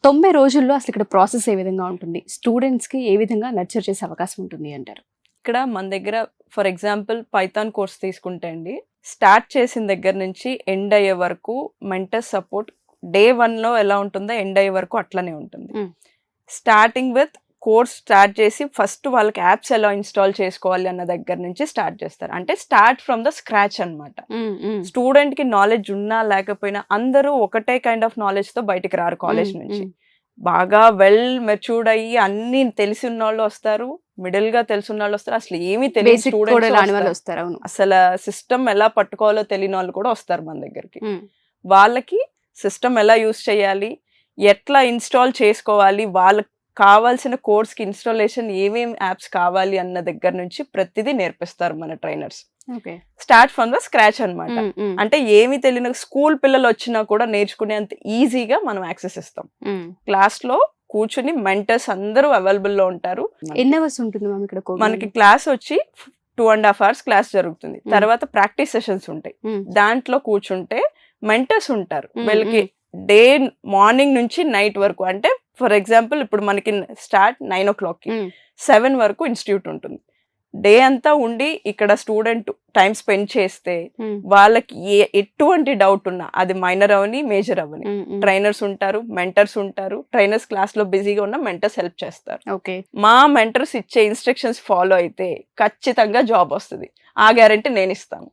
90 రోజుల్లో అసలు ఇక్కడ ప్రాసెస్ ఏ విధంగా ఉంటుంది? స్టూడెంట్స్‌కి ఏ విధంగా నర్చర్ చేసే అవకాశం ఉంటుంది అంటారు? ఇక్కడ మన దగ్గర ఫర్ ఎగ్జాంపుల్ పైథాన్ కోర్స్ తీసుకుంటే అండి, స్టార్ట్ చేసిన దగ్గర నుంచి ఎండ్ అయ్యే వరకు మెంటర్ సపోర్ట్ డే 1లో ఎలా ఉంటుందో ఎండ్ అయ్యే వరకు అట్లనే ఉంటుంది. స్టార్టింగ్ విత్ కోర్స్ స్టార్ట్ చేసి ఫస్ట్ వాళ్ళకి యాప్స్ ఎలా ఇన్స్టాల్ చేసుకోవాలి అన్న దగ్గర నుంచి స్టార్ట్ చేస్తారు. అంటే స్టార్ట్ ఫ్రమ్ ద స్క్రాచ్ అనమాట. స్టూడెంట్ కి నాలెడ్జ్ ఉన్నా లేకపోయినా అందరూ ఒకటే కైండ్ ఆఫ్ నాలెడ్జ్ తో బయటికి రారు కాలేజ్ నుంచి. బాగా వెల్ మెచ్యూర్డ్ అయ్యి అన్ని తెలిసి ఉన్న వాళ్ళు వస్తారు, మిడిల్ గా తెలిసిన వాళ్ళు వస్తారు, అసలు ఏమీ తెలియని స్టూడెంట్స్ వస్తారు. అసలు సిస్టమ్ ఎలా పట్టుకోవాలో తెలియని వాళ్ళు కూడా వస్తారు మన దగ్గరికి. వాళ్ళకి సిస్టమ్ ఎలా యూస్ చేయాలి, ఎట్లా ఇన్స్టాల్ చేసుకోవాలి, వాళ్ళకి కావాల్సిన కోర్స్ కి ఇన్స్టాలేషన్ ఏమేమి యాప్స్ కావాలి అన్న దగ్గర నుంచి ప్రతిదీ నేర్పిస్తారు మన trainers. Start from the scratch అనమాట. అంటే ఏమి తెలియని స్కూల్ పిల్లలు వచ్చినా కూడా నేర్చుకునేంత ఈజీగా మనం యాక్సెస్ ఇస్తాం. క్లాస్ లో కూర్చుని మెంటర్స్ అందరూ అవైలబుల్ లో ఉంటారు. ఎన్ని అవర్స్ ఉంటుంది ఇక్కడ? మనకి క్లాస్ వచ్చి 2.5 hours క్లాస్ జరుగుతుంది. తర్వాత ప్రాక్టీస్ సెషన్స్ ఉంటాయి. దాంట్లో కూర్చుంటే మెంటర్స్ ఉంటారు. వీళ్ళకి డే మార్నింగ్ నుంచి నైట్ వరకు, అంటే ఫర్ ఎగ్జాంపుల్ ఇప్పుడు మనకి స్టార్ట్ 9 o'clock, 7 వరకు ఇన్స్టిట్యూట్ ఉంటుంది. డే అంతా ఉండి ఇక్కడ స్టూడెంట్ టైం స్పెండ్ చేస్తే వాళ్ళకి ఎటువంటి డౌట్ ఉన్నా, అది మైనర్ అవని మేజర్ అవని, ట్రైనర్స్ ఉంటారు, మెంటర్స్ ఉంటారు. ట్రైనర్స్ క్లాస్ లో బిజీగా ఉన్న మెంటర్స్ హెల్ప్ చేస్తారు. మా మెంటర్స్ ఇచ్చే ఇన్స్ట్రక్షన్స్ ఫాలో అయితే ఖచ్చితంగా జాబ్ వస్తుంది. ఆ గ్యారంటీ నేను ఇస్తాను.